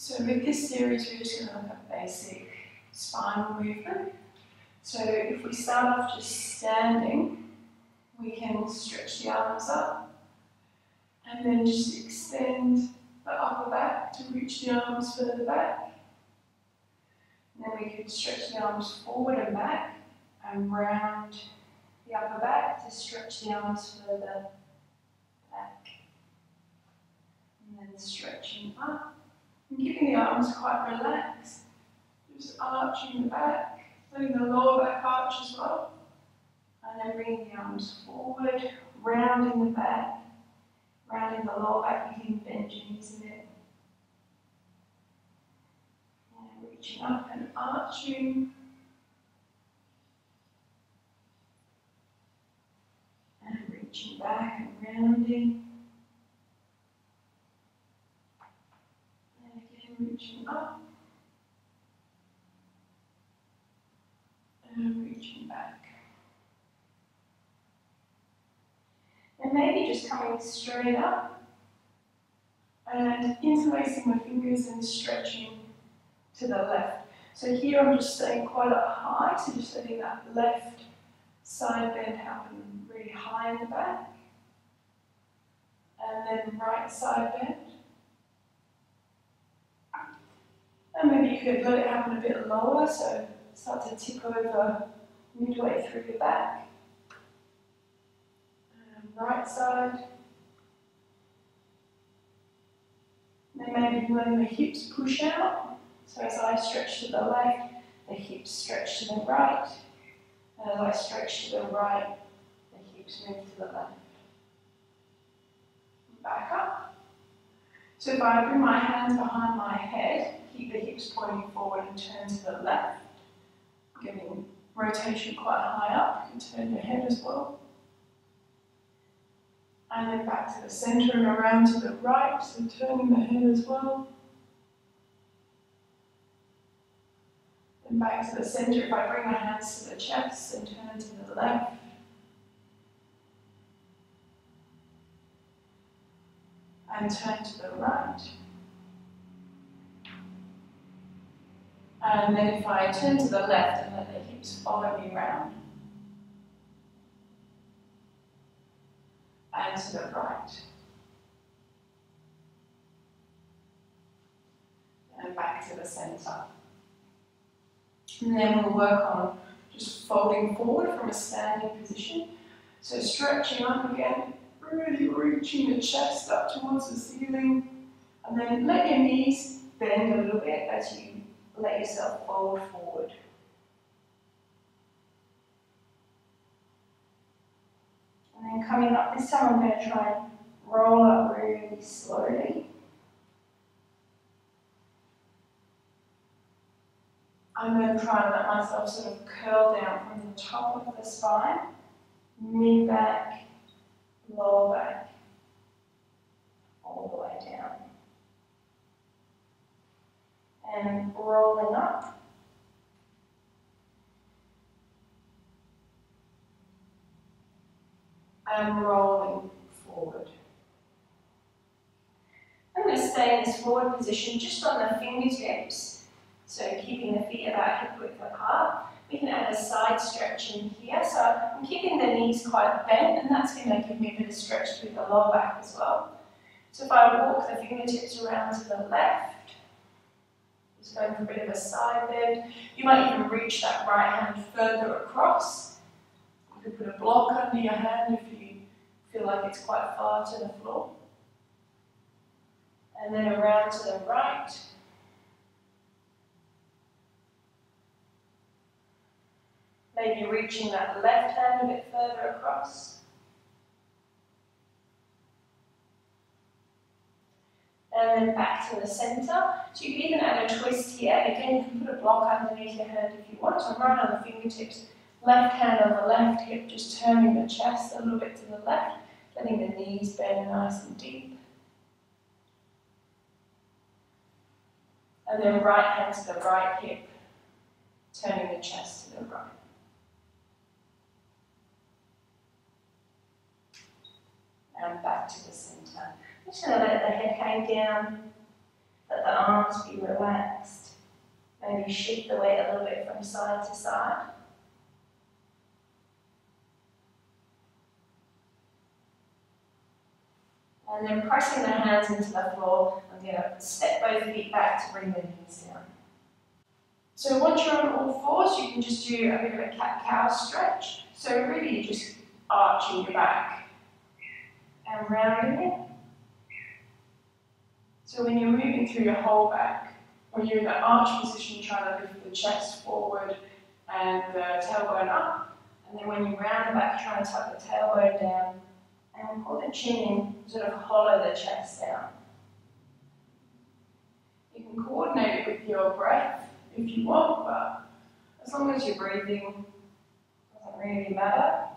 So with this series, we're just going to look at basic spinal movement. So if we start off just standing, we can stretch the arms up and then just extend the upper back to reach the arms further back. And then we could stretch the arms forward and back and round the upper back to stretch the arms further back. And then stretching up and keeping the arms quite relaxed. Just arching the back, letting the lower back arch as well. And then bringing the arms forward, rounding the back, rounding the lower back. You can bend your knees a bit. And reaching up and arching. And reaching back and rounding. And again, reaching up. And reaching back. And maybe just coming straight up and interlacing the fingers and stretching to the left. So here I'm just staying quite up high, so just letting that left side bend happen really high in the back. And then right side bend. And maybe you could let it happen a bit lower, so start to tip over midway through your back. And right side. Then maybe letting the hips push out. So as I stretch to the left, the hips stretch to the right. And as I stretch to the right, the hips move to the left. Back up. So if I bring my hands behind my head, keep the hips pointing forward and turn to the left, giving rotation quite high up. You can turn your head as well. And then back to the centre and around to the right, so turning the head as well. Then back to the centre. If I bring my hands to the chest and turn to the left. And turn to the right. And then if I turn to the left and let the hips follow me round. And to the right. And back to the centre. And then we'll work on just folding forward from a standing position. So stretching up again, really reaching the chest up towards the ceiling. And then let your knees bend a little bit as you let yourself fold forward. And then coming up, this time I'm going to try and roll up really slowly. I'm going to try and let myself sort of curl down from the top of the spine, mid back, lower back, all the way down. And rolling up. And rolling forward. I'm going to stay in this forward position just on the fingertips. So keeping the feet about hip width apart. We can add a side stretch in here. So I'm keeping the knees quite bent, and that's going to give me a bit of stretch through the lower back as well. So if I walk the fingertips around to the left, just going for a bit of a side bend. You might even reach that right hand further across. You could put a block under your hand if you feel like it's quite far to the floor. And then around to the right. Maybe reaching that left hand a bit further across. And then back to the centre. So you can even add a twist here. Again, you can put a block underneath your hand if you want. So I'm right on the fingertips. Left hand on the left hip, just turning the chest a little bit to the left, letting the knees bend nice and deep. And then right hand to the right hip, turning the chest to the right. And back to the centre. I'm just going to let the head hang down. Let the arms be relaxed. Maybe shift the weight a little bit from side to side. And then pressing the hands into the floor, I'm going to step both feet back to bring the knees down. So once you're on all fours, you can just do a bit of a cat-cow stretch. So really just arching your back and rounding it. So when you're moving through your whole back, when you're in the arch position, you're trying to lift the chest forward and the tailbone up. And then when you round the back, you're trying to tuck the tailbone down and pull the chin in, sort of hollow the chest down. You can coordinate it with your breath if you want, but as long as you're breathing, it doesn't really matter.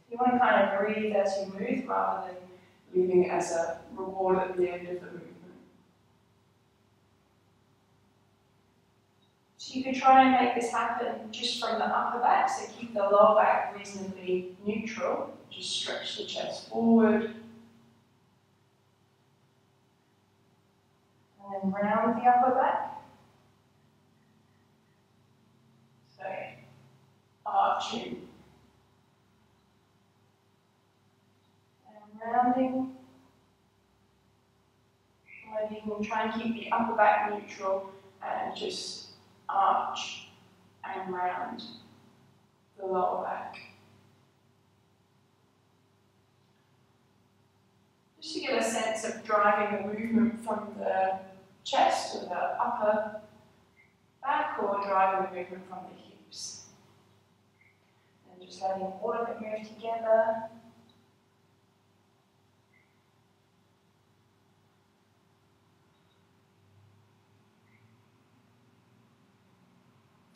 You want to kind of breathe as you move rather than leaving it as a reward at the end of the movement. So you could try and make this happen just from the upper back, so keep the lower back reasonably neutral. Just stretch the chest forward. And then round the upper back. So, arching. And rounding. And you can try and keep the upper back neutral and just arch and round the lower back. Just to get a sense of driving the movement from the chest to the upper back, or driving the movement from the hips. And just letting all of it move together.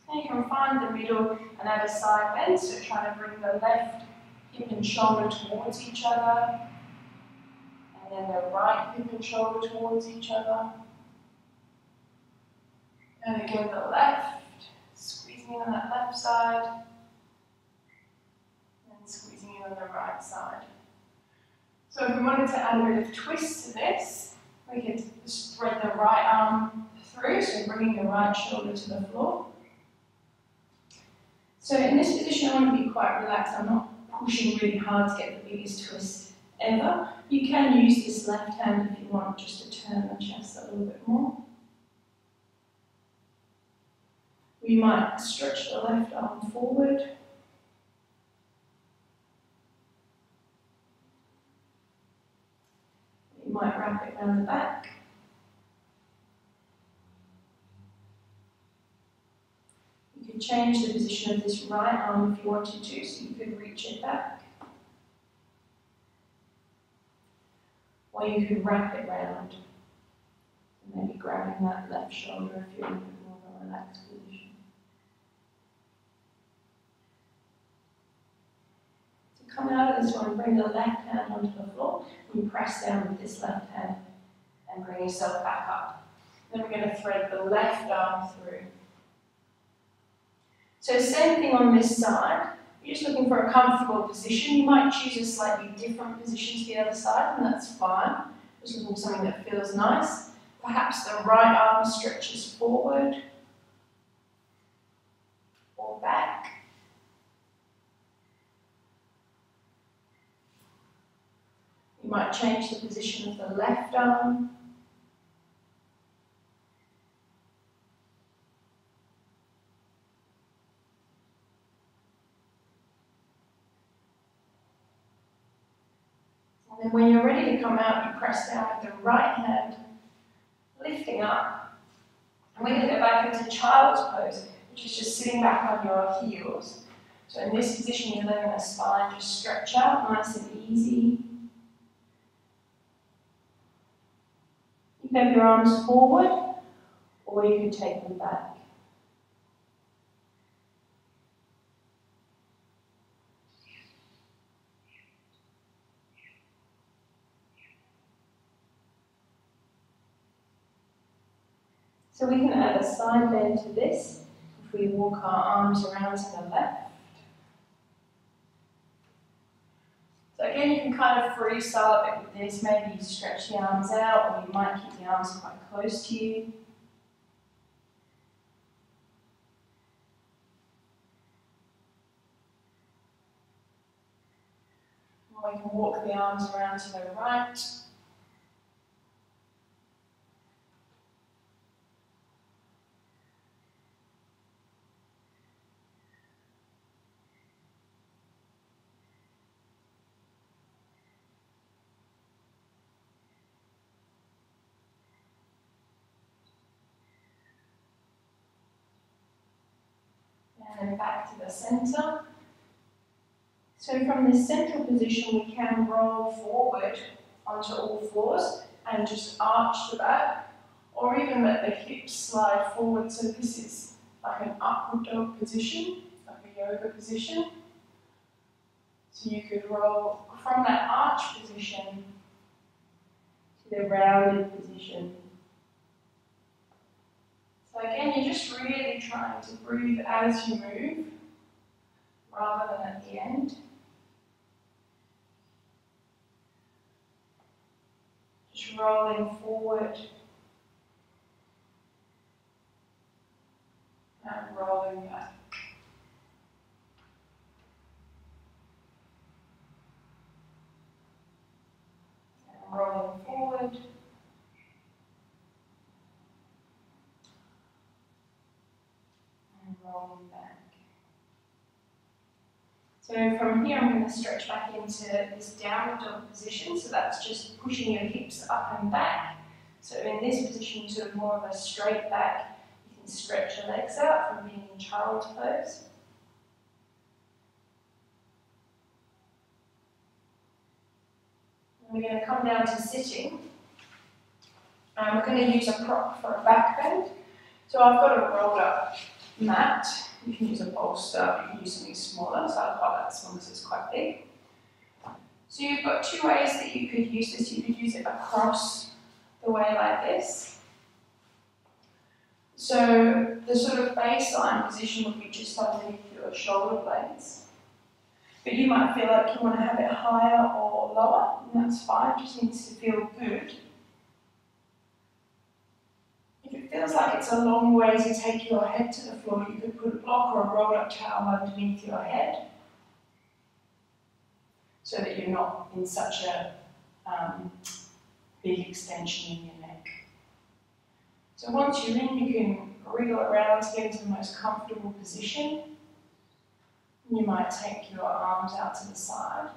And you can find the middle and add a side bend, so trying to bring the left hip and shoulder towards each other. And then the right hip and shoulder towards each other. And again the left, squeezing in on that left side. And squeezing in on the right side. So if we wanted to add a bit of twist to this, we could spread the right arm through, so bringing the right shoulder to the floor. So in this position I want to be quite relaxed. I'm not pushing really hard to get the biggest twist ever. You can use this left hand if you want, just to turn the chest a little bit more. We might stretch the left arm forward. You might wrap it around the back. You could change the position of this right arm if you wanted to, so you could reach it back. Or you could wrap it round, and maybe grabbing that left shoulder if you're in a bit more of a relaxed position. So come out of this one, bring the left hand onto the floor, and you press down with this left hand, and bring yourself back up. Then we're going to thread the left arm through. So same thing on this side. You're just looking for a comfortable position. You might choose a slightly different position to the other side, and that's fine. Just looking for something that feels nice. Perhaps the right arm stretches forward or back. You might change the position of the left arm. And when you're ready to come out, you press down with the right hand, lifting up. And we're going to go back into child's pose, which is just sitting back on your heels. So in this position, you're letting the spine just stretch out, nice and easy. You can have your arms forward, or you can take them back. So we can add a side bend to this if we walk our arms around to the left. So again, you can come kind of freestyle a bit with this. Maybe you stretch the arms out, or you might keep the arms quite close to you. Or we can walk the arms around to the right. And then back to the center. So from this central position, we can roll forward onto all fours and just arch the back, or even let the hips slide forward. So this is like an upward dog position, like a yoga position. So you could roll from that arch position to the rounded position. So again, you're just really trying to breathe as you move, rather than at the end. Just rolling forward and rolling back. And rolling forward. And rolling back. So from here, I'm going to stretch back into this downward dog position. So that's just pushing your hips up and back. So in this position, sort of more of a straight back. You can stretch your legs out from being in child's pose. And we're going to come down to sitting. And we're going to use a prop for a back bend. So I've got a rolled up mat. You can use a bolster, you can use something smaller, so I quite like this one because it's quite big. So you've got two ways that you could use this. You could use it across the way like this. So the sort of baseline position would be just underneath your shoulder blades. But you might feel like you want to have it higher or lower, and that's fine, it just needs to feel good. If it feels like it's a long way to take your head to the floor, you could put a block or a rolled up towel underneath your head so that you're not in such a big extension in your neck. So once you're in, you can wriggle around to get into the most comfortable position. You might take your arms out to the side.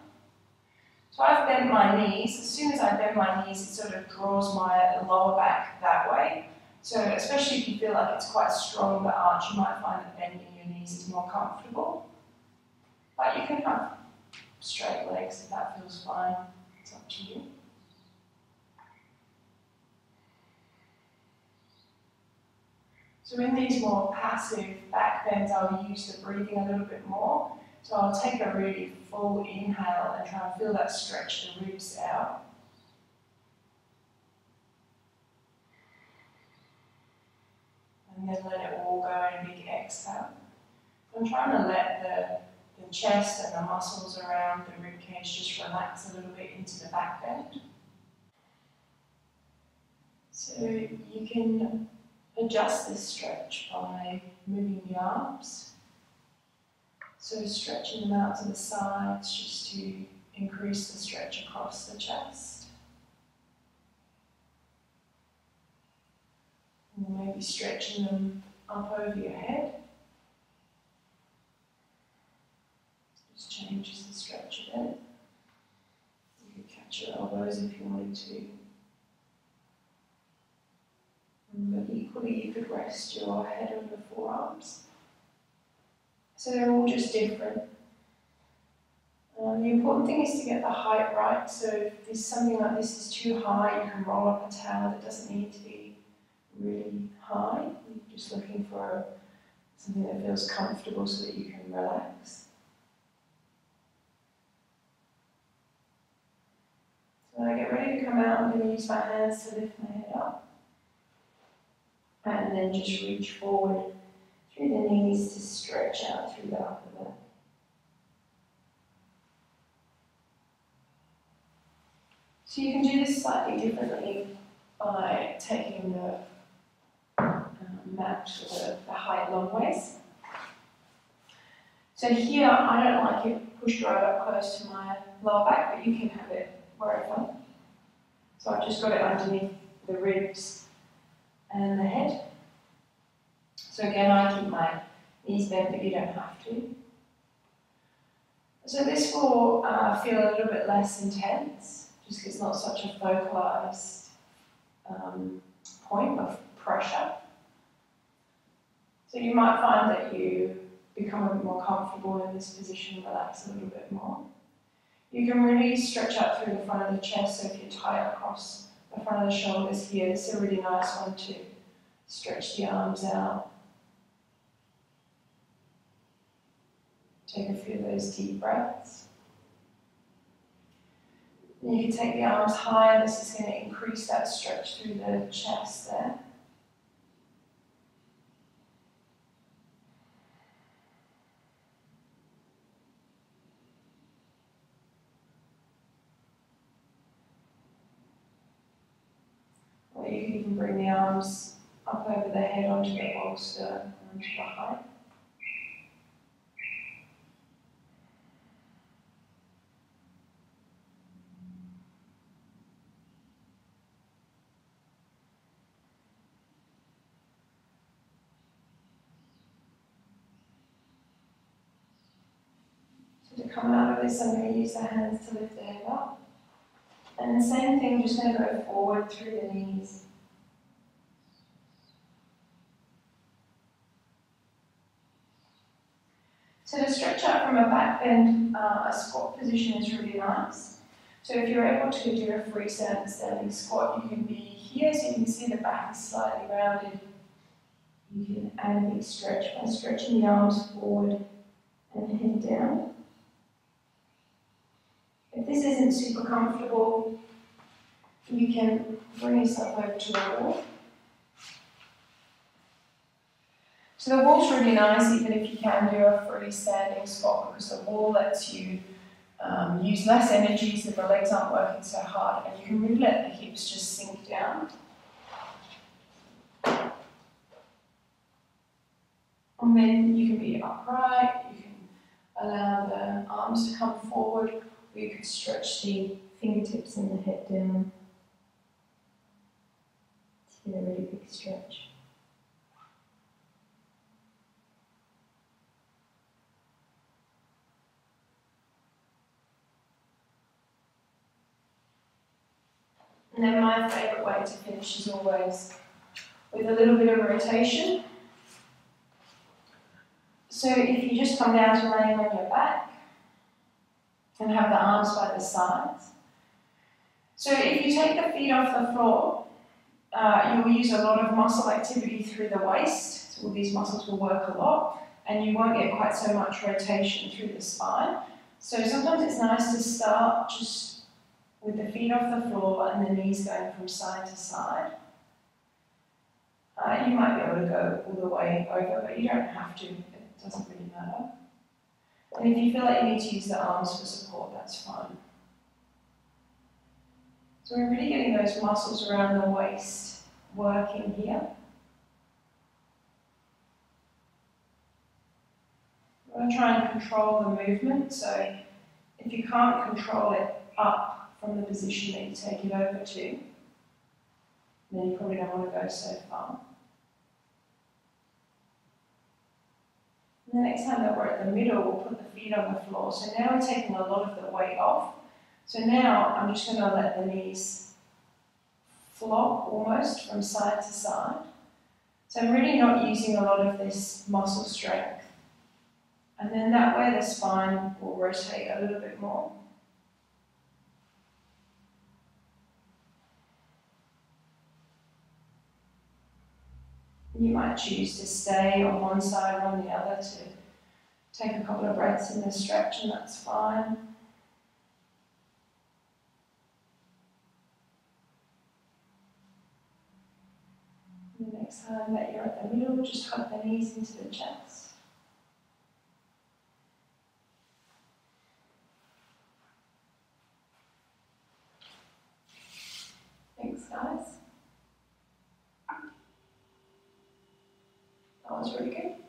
So I've bent my knees. As soon as I bend my knees, it sort of draws my lower back that way. So especially if you feel like it's quite strong, the arch, you might find that bending your knees is more comfortable. But you can have straight legs if that feels fine. It's up to you. So in these more passive back bends, I'll use the breathing a little bit more. So I'll take a really full inhale and try and feel that stretch the ribs out. And then let it all go in a big exhale. I'm trying to let the chest and the muscles around the rib cage just relax a little bit into the back bend. So you can adjust this stretch by moving the arms. So stretching them out to the sides just to increase the stretch across the chest. And then maybe stretching them up over your head. Just changes the stretch a bit. You could catch your elbows if you wanted to. But equally, you could rest your head on the forearms. So they're all just different. The important thing is to get the height right. So if this, something like this is too high, you can roll up a towel. It doesn't need to be really high. You're just looking for something that feels comfortable so that you can relax. So when I get ready to come out, I'm going to use my hands to lift my head up. And then just reach forward through the knees to stretch out through the upper back. So you can do this slightly differently by taking the mat or the height long ways. So here, I don't like it pushed right up close to my lower back, but you can have it wherever. So I've just got it underneath the ribs and the head. So again, I keep my knees bent, but you don't have to. So this will feel a little bit less intense, just because it's not such a focalized point of pressure. So you might find that you become a bit more comfortable in this position, relax a little bit more. You can really stretch out through the front of the chest, so if you're tight across the front of the shoulders here, this is a really nice one to stretch the arms out. Take a few of those deep breaths. And you can take the arms higher, this is going to increase that stretch through the chest there. Or you can even bring the arms up over the head onto the bolster, onto the height. So to come out of this, I'm going to use the hands to lift the head up. And the same thing, just going to go forward through the knees. So to stretch out from a back bend, a squat position is really nice. So if you're able to do a standing squat, you can be here, so you can see the back is slightly rounded. You can add a big stretch by stretching the arms forward and head down. If this isn't super comfortable, you can bring yourself over to the wall. So the wall's really nice, even if you can do a freestanding squat, because the wall lets you use less energy so the legs aren't working so hard, and you can really let the hips just sink down. And then you can be upright, you can allow the arms to come forward, or you could stretch the fingertips and the head down to get a really big stretch. And then my favourite way to finish is always with a little bit of rotation. So if you just come down to laying on your back and have the arms by the sides. So if you take the feet off the floor, you will use a lot of muscle activity through the waist. So all these muscles will work a lot, and you won't get quite so much rotation through the spine. So sometimes it's nice to start just with the feet off the floor and the knees going from side to side. You might be able to go all the way over, but you don't have to. It doesn't really matter. And if you feel like you need to use the arms for support, that's fine. So we're really getting those muscles around the waist working here. We're going to try and control the movement, so if you can't control it up from the position that you take it over to, then you probably don't want to go so far. And the next time that we're at the middle, we'll put the feet on the floor. So now we're taking a lot of the weight off. So now I'm just going to let the knees flop almost from side to side. So I'm really not using a lot of this muscle strength. And then that way the spine will rotate a little bit more. You might choose to stay on one side or on the other to take a couple of breaths in the stretch, and that's fine. And the next time that you're at the middle, just hug the knees into the chest. was really good.